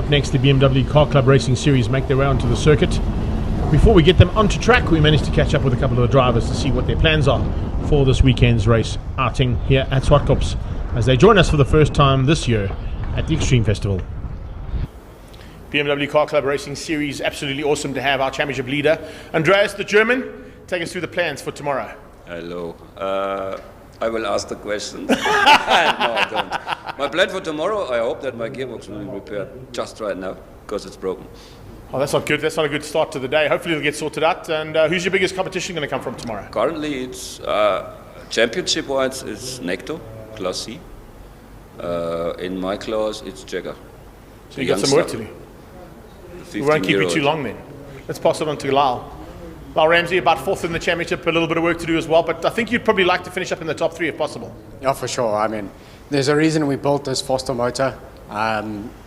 up next, the BMW Car Club Racing Series make their way onto the circuit. Before we get them onto track, we managed to catch up with a couple of the drivers to see what their plans are for this weekend's race outing here at Zwartkops, as they join us for the first time this year at the Extreme Festival. BMW Car Club Racing Series, absolutely awesome to have our championship leader, Andreas, the German. Take us through the plans for tomorrow. Hello. I will ask the question. No, I don't. My plan for tomorrow, I hope that my gearbox will be repaired just right now, because it's broken. Oh, that's not good. That's not a good start to the day. Hopefully it'll get sorted out. And who's your biggest competition going to come from tomorrow? Currently, it's championship-wise, it's Necto, Class C. In my class, it's Jagger. So you got some work to do. We won't keep you too long then. Let's pass it on to Lyle. Lyle Ramsey, about fourth in the championship, a little bit of work to do as well, but I think you'd probably like to finish up in the top three if possible. Yeah, for sure. I mean, there's a reason we built this Foster motor.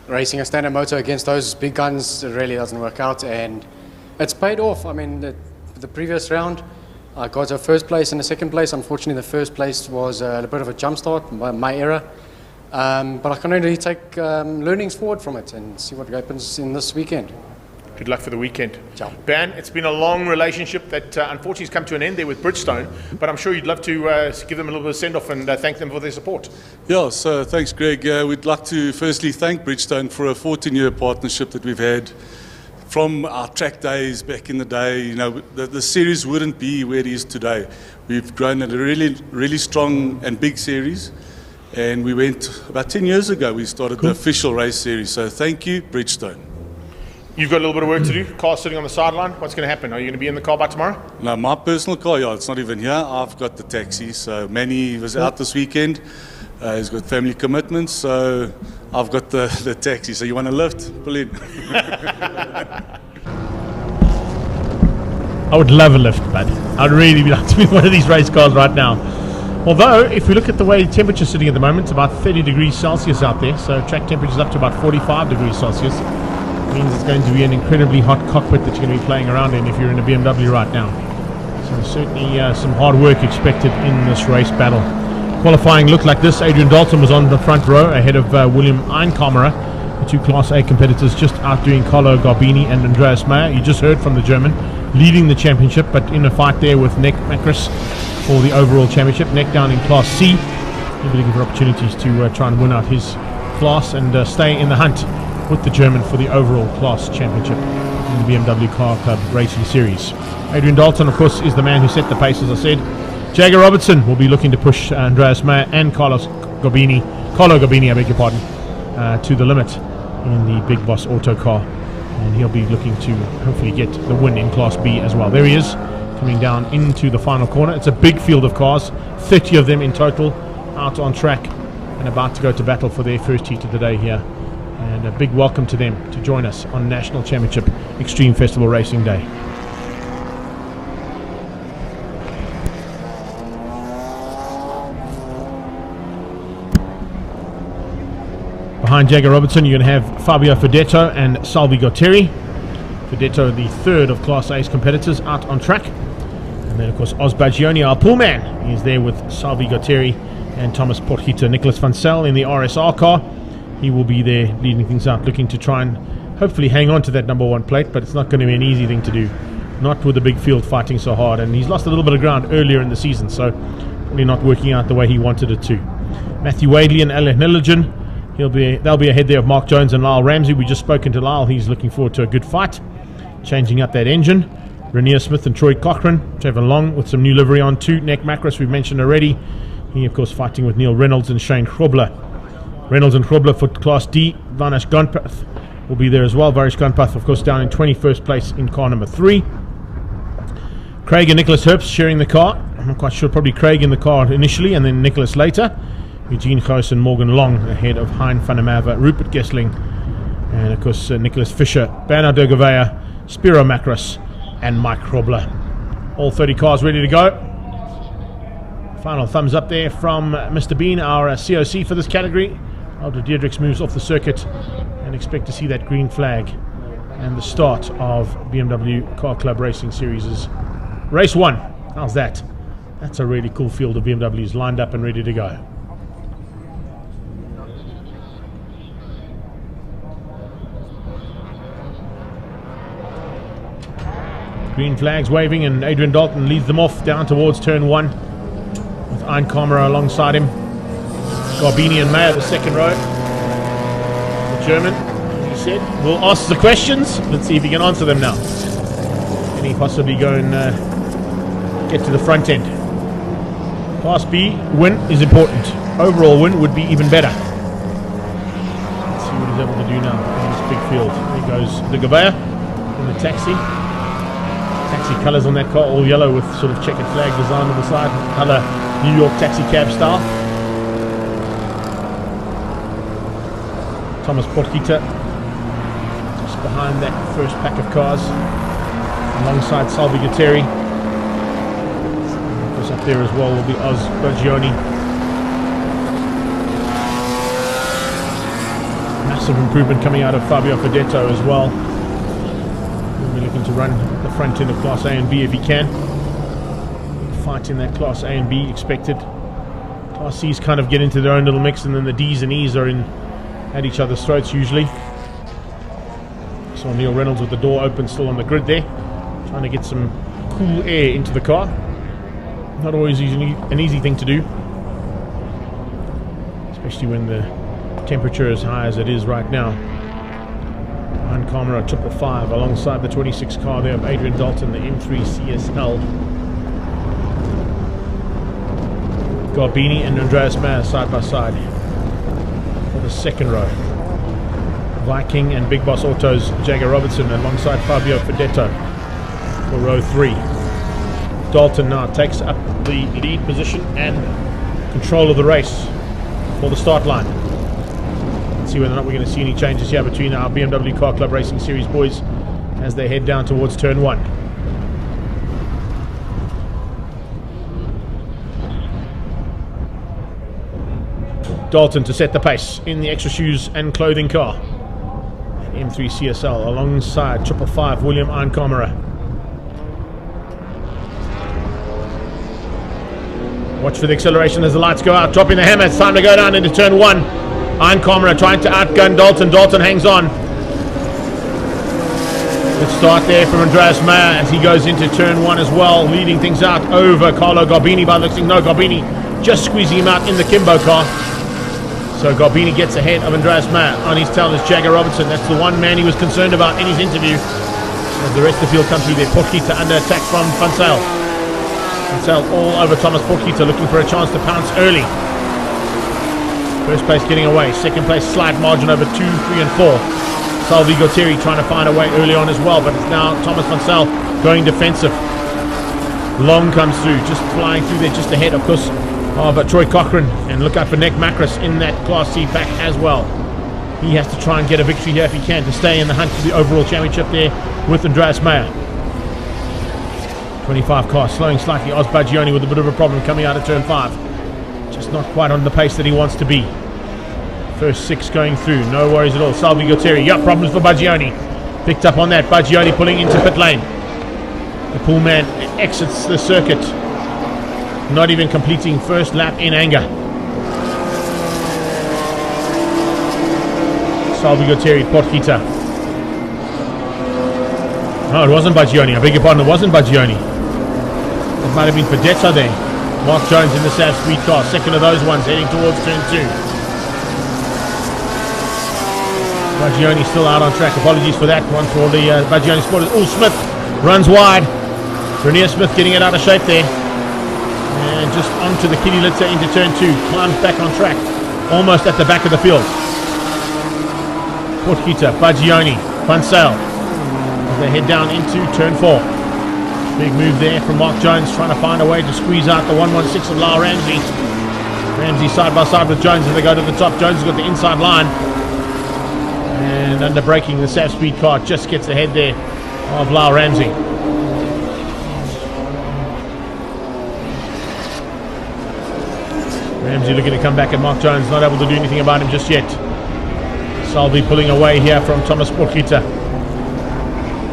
Racing a standard motor against those big guns, it really doesn't work out, and it's paid off. I mean, the previous round, I got a first place and a second place. Unfortunately, the first place was a bit of a jump start, my error. But I can only take learnings forward from it and see what happens in this weekend. Good luck for the weekend. Ciao. Ben, it's been a long relationship that unfortunately has come to an end there with Bridgestone, but I'm sure you'd love to give them a little bit of send-off and thank them for their support. Yeah, so thanks, Greg. We'd like to firstly thank Bridgestone for a 14-year partnership that we've had from our track days back in the day. You know, the series wouldn't be where it is today. We've grown at a really strong and big series, and we went about 10 years ago. We started the official race series. So thank you, Bridgestone. You've got a little bit of work to do. Car sitting on the sideline. What's going to happen? Are you going to be in the car by tomorrow? No, my personal car, yeah, it's not even here. I've got the taxi. So Manny was out this weekend. He's got family commitments, so I've got the taxi. So you want a lift? Pull in. I would love a lift, bud. I'd really like to be in one of these race cars right now. Although, if we look at the way the temperature's sitting at the moment, it's about 30 degrees Celsius out there. So track temperature's up to about 45 degrees Celsius. Means it's going to be an incredibly hot cockpit that you're going to be playing around in if you're in a BMW right now. So certainly some hard work expected in this race battle. Qualifying looked like this. Adrian Dalton was on the front row ahead of William Einkammerer. The two Class A competitors just outdoing Carlo Garbini and Andreas Meier. You just heard from the German leading the championship, but in a fight there with Nick Macris for the overall championship. Nick down in Class C. He'll be looking for opportunities to try and win out his class and stay in the hunt with the German for the overall class championship in the BMW Car Club Racing Series. Adrian Dalton, of course, is the man who set the pace, as I said. Jagger Robertson will be looking to push Andreas Meier and Carlo Garbini, I beg your pardon, to the limit in the Big Boss Auto car. And he'll be looking to hopefully get the win in Class B as well. There he is, coming down into the final corner. It's a big field of cars, 30 of them in total, out on track and about to go to battle for their first heat of the day here. And a big welcome to them to join us on National Championship Extreme Festival Racing Day. Behind Jagger Robertson, you're going to have Fabio Fedetto and Salvi Gauteng. Fedetto, the third of Class A's competitors, out on track. And then, of course, Osbagioni, our pullman, is there with Salvi Gauteng and Thomas Porchita. Nicholas van Zel in the RSR car. He will be there leading things out, looking to try and hopefully hang on to that number one plate, but it's not going to be an easy thing to do. Not with the big field fighting so hard, and he's lost a little bit of ground earlier in the season, so probably not working out the way he wanted it to. Matthew Wadley and Alec Nilligan, they'll be ahead there of Mark Jones and Lyle Ramsey. We just spoken to Lyle. He's looking forward to a good fight, changing up that engine. Rainier Smith and Troy Cochran, Trevor Long with some new livery on too. Nick Macris, we've mentioned already. He, of course, fighting with Neil Reynolds and Shane Grobler. Reynolds and Grobler for Class D. Vanish Gunpath will be there as well. Varish Gunpath, of course, down in 21st place in car number 3. Craig and Nicholas Herbst sharing the car. I'm not quite sure, probably Craig in the car initially and then Nicholas later. Eugene Goos and Morgan Long ahead of Hein van der Merwe, Rupert Gessling, and of course Nicholas Fischer, Bernard de Gouveia, Spiro Macris, and Mike Grobler. All 30 cars ready to go. Final thumbs up there from Mr. Bean, our COC for this category. Aldo Diedrichs moves off the circuit and expect to see that green flag and the start of BMW Car Club Racing Series' Race 1. How's that? That's a really cool field of BMWs lined up and ready to go. Green flags waving, and Adrian Dalton leads them off down towards turn 1 with Einkhamera alongside him. Garbini and Meier, the second row. The German, as he said, will ask the questions. Let's see if he can answer them now. Can he possibly go and get to the front end? Class B win is important. Overall win would be even better. Let's see what he's able to do now in this big field. There goes the Gouveia in the taxi. Taxi colours on that car, all yellow with sort of checkered flag design on the side. Other New York taxi cab style. Thomas Potgieter just behind that first pack of cars, alongside Salvi Gutteri. Of course, up there as well will be Oz Bagioni. Massive improvement coming out of Fabio Fedetto as well. He'll be looking to run the front end of Class A and B if he can. Fight in that Class A and B expected. Class C's kind of get into their own little mix, and then the D's and E's are in at each other's throats usually. So Neil Reynolds with the door open still on the grid there, trying to get some cool air into the car. Not always an easy thing to do, especially when the temperature is high as it is right now. Einkhamera 555 alongside the 26 car there of Adrian Dalton, the M3 CSL. Garbini and Andreas Meier side by side for the second row. Viking and Big Boss Auto's Jagger Robertson alongside Fabio Fedetto for row 3. Dalton now takes up the lead position and control of the race for the start line. Let's see whether or not we're going to see any changes here between our BMW Car Club Racing Series boys as they head down towards turn 1. Dalton to set the pace in the extra shoes and clothing car. M3 CSL alongside 555 William Einkhamera. Watch for the acceleration as the lights go out, dropping the hammer. It's time to go down into turn 1. Einkhamera trying to outgun Dalton. Dalton hangs on. Good start there from Andreas Meier as he goes into turn 1 as well, leading things out over Carlo Garbini by looking. No, Garbini just squeezing him out in the Kimbo car. So Garbini gets ahead of Andreas Meier. On his tail is Jagger Robertson. That's the one man he was concerned about in his interview. As the rest of the field comes through there. Potgieter under attack from Van Zyl. Van Zyl all over Thomas Potgieter, looking for a chance to pounce early. First place getting away. Second place slight margin over 2, 3 and 4. Salvi Gutteri trying to find a way early on as well, but it's now Thomas Van Zyl going defensive. Long comes through, just flying through there, just ahead of course of Troy Cochrane, and look out for Nick Macris in that Class C pack as well. He has to try and get a victory here if he can to stay in the hunt for the overall championship there with Andreas Meier. 25 car slowing slightly. Oz Bagioni with a bit of a problem coming out of turn 5. Just not quite on the pace that he wants to be. First 6 going through, no worries at all. Salvi Gutteri, yeah, problems for Bagioni. Picked up on that. Bagioni pulling into pit lane. The pool man exits the circuit, not even completing first lap in anger. Salvi Gutteri, Potgieter. No, it wasn't Bagioni. I beg your pardon, it wasn't Bagioni. It might have been Fedetto there. Mark Jones in the Sav Speed car, second of those ones, heading towards turn 2. Bagioni still out on track. Apologies for that one for all the Bagioni supporters. Oh, Smith runs wide. Renier Smith getting it out of shape there. And just onto the kitty litter into turn 2. Climbs back on track. Almost at the back of the field. Potgieter, Bagioni, Van Zyl as they head down into turn 4. Big move there from Mark Jones, trying to find a way to squeeze out the 116 of Lyle Ramsey. Ramsey side by side with Jones as they go to the top. Jones has got the inside line. And under braking, the Sav Speed car just gets ahead there of Lyle Ramsey. Ramsey looking to come back at Mark Jones, not able to do anything about him just yet. Salvi pulling away here from Thomas Potgieter.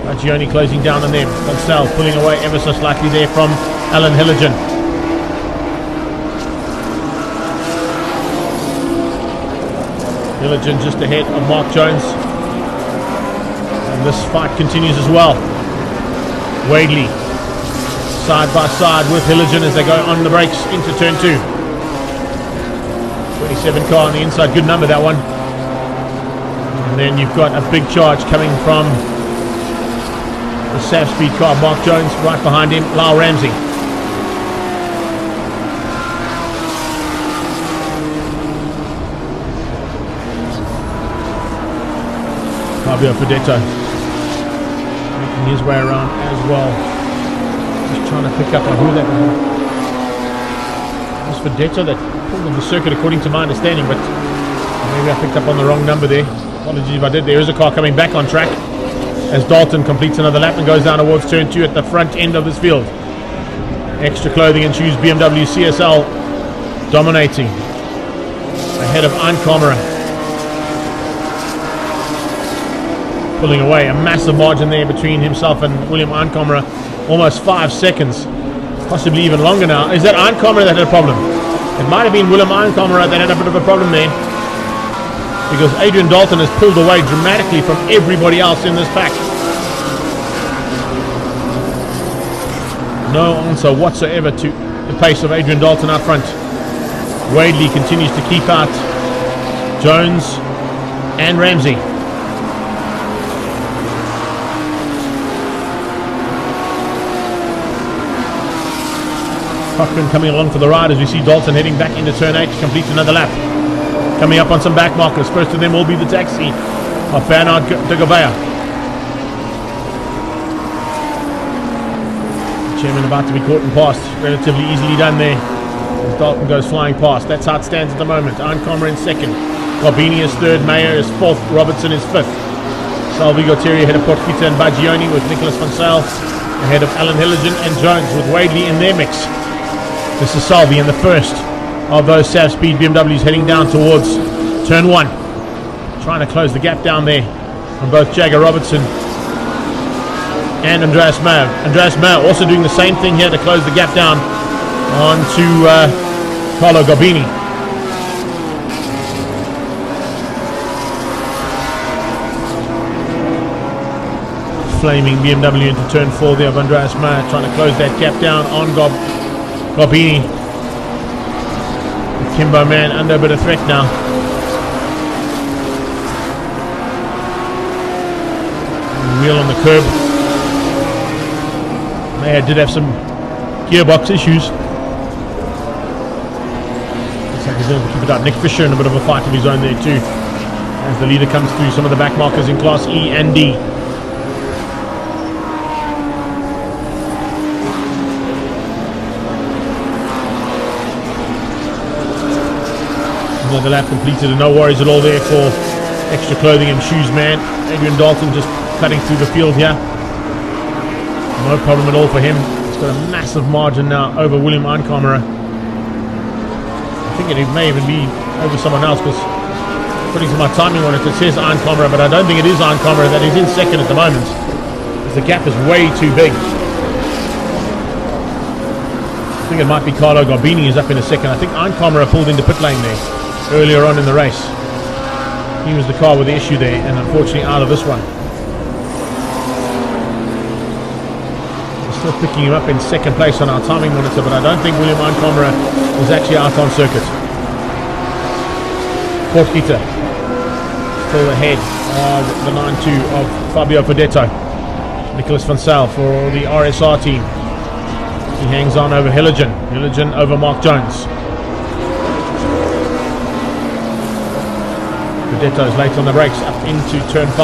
Bagioni closing down on them. Van Zyl pulling away ever so slightly there from Alan Hilligan. Hilligan just ahead of Mark Jones. And this fight continues as well. Wadley side by side with Hilligan as they go on the brakes into turn 2. 27 car on the inside, good number that one. And then you've got a big charge coming from the Sav Speed car, Mark Jones right behind him, Lyle Ramsey. Fabio Fedetto making his way around as well. Just trying to pick up on who that was. Fedetto that pulled on the circuit according to my understanding, but maybe I picked up on the wrong number there. Apologies if I did. There is a car coming back on track as Dalton completes another lap and goes down towards turn 2 at the front end of this field. Extra clothing and shoes, BMW CSL dominating ahead of Eincamera. Pulling away, a massive margin there between himself and William Eincamera, almost 5 seconds, possibly even longer now. Is that Eincamera that had a problem? It might have been William Eincamera that had a bit of a problem there, because Adrian Dalton has pulled away dramatically from everybody else in this pack. No answer whatsoever to the pace of Adrian Dalton out front. Wadley continues to keep out Jones and Ramsey. Cochran coming along for the ride as we see Dalton heading back into turn 8 to complete another lap. Coming up on some back markers. First of them will be the taxi of Bernard de Gouveia. Chairman about to be caught and passed. Relatively easily done there as Dalton goes flying past. That's how it stands at the moment. Eincamera in second. Garbini is third. Meier is fourth. Robertson is fifth. Salvi Gauteng ahead of Portfita and Bagioni with Nicholas van Zyl ahead of Alan Hilligan and Jones with Wadley in their mix. This is Salvi in the first of those Sav Speed BMWs heading down towards turn 1. Trying to close the gap down there on both Jagger Robertson and Andreas Meier. Andreas Meier also doing the same thing here to close the gap down onto Carlo Garbini. Flaming BMW into turn 4 there of Andreas Meier, trying to close that gap down on Garbini. The Kimbo man under a bit of threat now. Wheel on the curb. Meier did have some gearbox issues. Looks like he's going to keep it up. Nick Fisher in a bit of a fight of his own there too, as the leader comes through some of the back markers in Class E and D. Another lap completed and no worries at all there for extra clothing and shoes man. Adrian Dalton just cutting through the field here. No problem at all for him. He's got a massive margin now over William Eincamera. I think it may even be over someone else, because according to my timing on it, it says Eincamera, but I don't think it is Eincamera that is in second at the moment, because the gap is way too big. I think it might be Carlo Garbini is up in a second. I think Eincamera pulled into pit lane there earlier on in the race. He was the car with the issue there, and unfortunately out of this one. We're still picking him up in second place on our timing monitor, but I don't think William Eincamera was actually out on circuit. Portfita still ahead of the 9-2 of Fabio Fedetto. Nicholas van Zyl for the RSR team. He hangs on over Hilligan. Hilligan over Mark Jones. Fedetto's late on the brakes up into turn 5.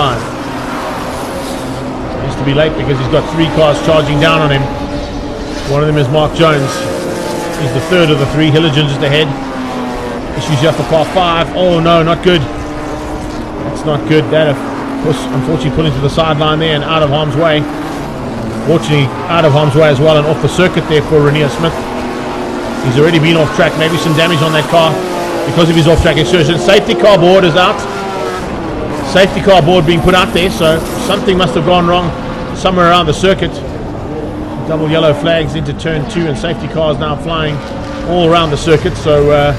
He has to be late because he's got 3 cars charging down on him. One of them is Mark Jones. He's the third of the 3. Hilligan just ahead. Issues here for car 5. Oh no, not good. That's not good. That of course unfortunately pulling to the sideline there and out of harm's way. Fortunately out of harm's way as well and off the circuit there for Rainier Smith. He's already been off track. Maybe some damage on that car because of his off track excursion. Safety car board is out. Safety car board being put out there, so something must have gone wrong somewhere around the circuit. Double yellow flags into turn 2 and safety cars now flying all around the circuit, so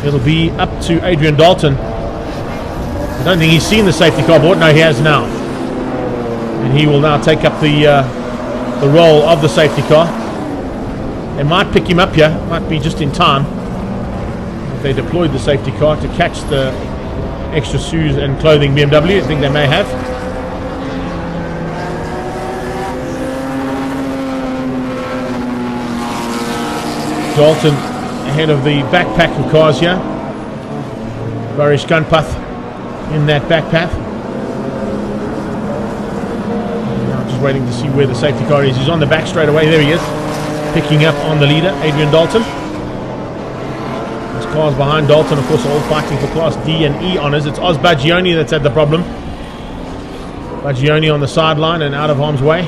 it'll be up to Adrian Dalton. I don't think he's seen the safety car board. No, he has now. And he will now take up the the role of the safety car. They might pick him up here, might be just in time. If they deployed the safety car to catch the extra shoes and clothing BMW, I think they may have. Dalton ahead of the backpack of cars here. Barish Gunpath in that backpack. Now just waiting to see where the safety car is. He's on the back straight away. There he is. Picking up on the leader, Adrian Dalton. There's cars behind Dalton, of course, all fighting for Class D and E honours. It's Oz Bagioni that's had the problem. Bagioni on the sideline and out of harm's way.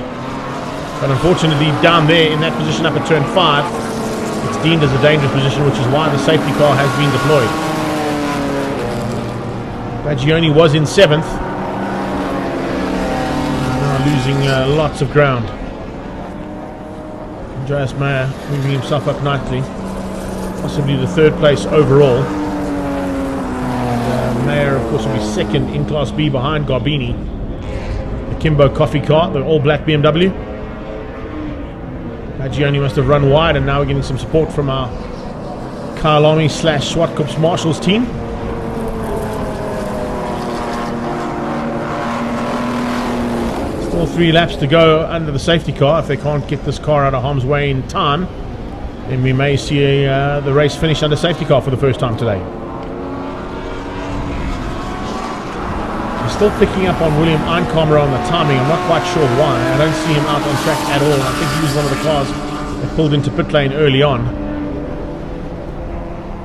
But unfortunately, down there in that position up at turn 5, it's deemed as a dangerous position, which is why the safety car has been deployed. Bagioni was in 7th. Now losing lots of ground. Andreas Meier moving himself up nicely, possibly the 3rd place overall. And, Meier, of course, will be 2nd in Class B behind Garbini. The Kimbo coffee car, the all-black BMW. Bagioni must have run wide, and now we're getting some support from our Kyalami / Zwartkops Marshals team. Still 3 laps to go under the safety car. If they can't get this car out of harm's way in time, then we may see the race finish under safety car for the first time today. He's still picking up on William Einkamera on the timing. I'm not quite sure why. I don't see him out on track at all. I think he was one of the cars that pulled into pit lane early on.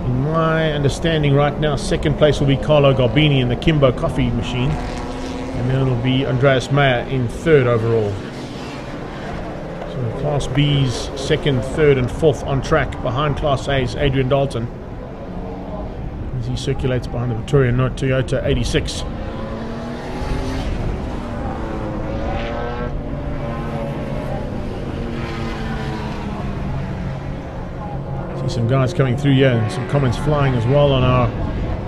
In my understanding right now, 2nd place will be Carlo Garbini in the Kimbo coffee machine. And then it'll be Andreas Meier in 3rd overall. So Class B's 2nd, 3rd and 4th on track behind Class A's Adrian Dalton as he circulates behind the Victoria Toyota 86. See some guys coming through here and some comments flying as well on our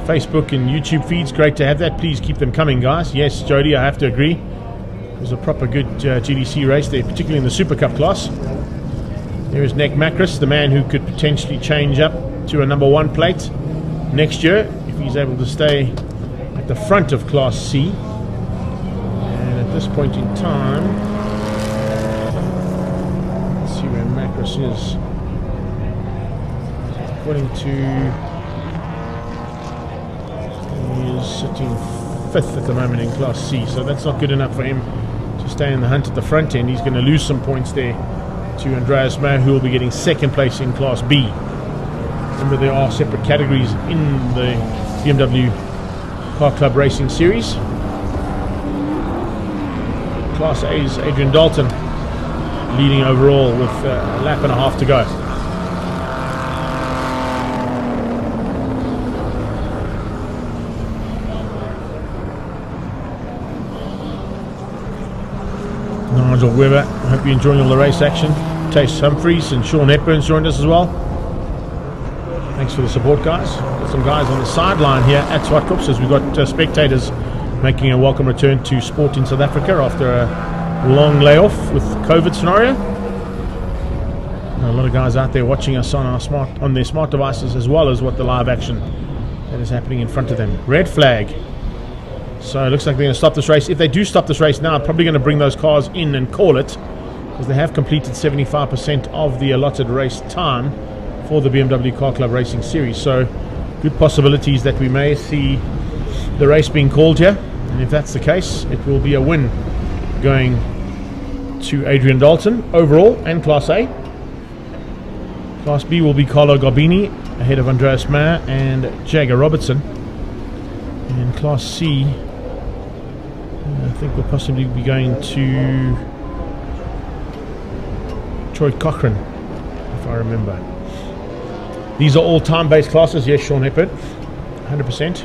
Facebook and YouTube feeds. Great to have that. Please keep them coming, guys. Yes, Jody, I have to agree. It was a proper good GDC race there, particularly in the Super Cup class. There is Nick Macris, the man who could potentially change up to a number 1 plate next year if he's able to stay at the front of Class C. And at this point in time, let's see where Macris is. According to... he is sitting 5th at the moment in Class C, so that's not good enough for him to stay in the hunt at the front end. He's going to lose some points there to Andreas Meier, who will be getting 2nd place in Class B. Remember, there are separate categories in the BMW Car Club Racing Series. Class A's Adrian Dalton leading overall with a lap and a half to go. Nigel Weber, I hope you're enjoying all the race action. Tace Humphreys and Sean Hepburn's joined us as well. Thanks for the support, guys. Got some guys on the sideline here at Zwartkops as we've got spectators making a welcome return to sport in South Africa after a long layoff with COVID scenario. And a lot of guys out there watching us on their smart devices, as well as what the live action that is happening in front of them. Red flag. So it looks like they're going to stop this race. If they do stop this race now, probably going to bring those cars in and call it, because they have completed 75% of the allotted race time for the BMW Car Club Racing Series. So good possibilities that we may see the race being called here. And if that's the case, it will be a win going to Adrian Dalton overall and Class A. Class B will be Carlo Garbini ahead of Andreas Meier and Jagger Robertson. And Class C, I think we'll possibly be going to Troy Cochrane, if I remember. These are all time-based classes. Yes, Sean Hepburn, 100%.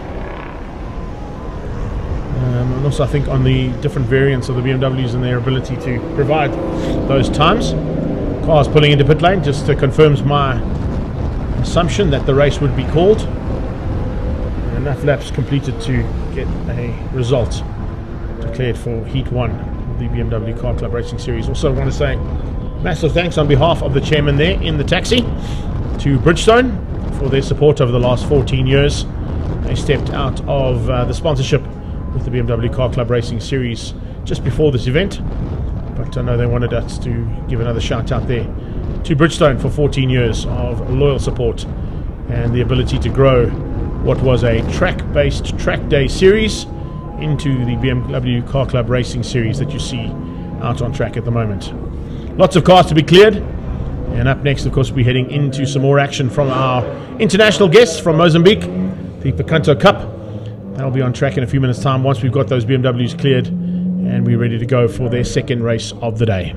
And also I think on the different variants of the BMWs and their ability to provide those times. Cars pulling into pit lane just confirms my assumption that the race would be called. Enough laps completed to get a result declared for Heat 1. of the BMW Car Club Racing Series. Also want to say massive thanks on behalf of the chairman there in the taxi to Bridgestone for their support over the last 14 years. They stepped out of the sponsorship with the BMW Car Club Racing Series just before this event, but I know they wanted us to give another shout out there to Bridgestone for 14 years of loyal support and the ability to grow what was a track-based track day series into the BMW Car Club Racing Series that you see out on track at the moment. Lots of cars to be cleared, and up next, of course, we're heading into some more action from our international guests from Mozambique, the Picanto Cup. That'll be on track in a few minutes' time once we've got those BMWs cleared and we're ready to go for their second race of the day.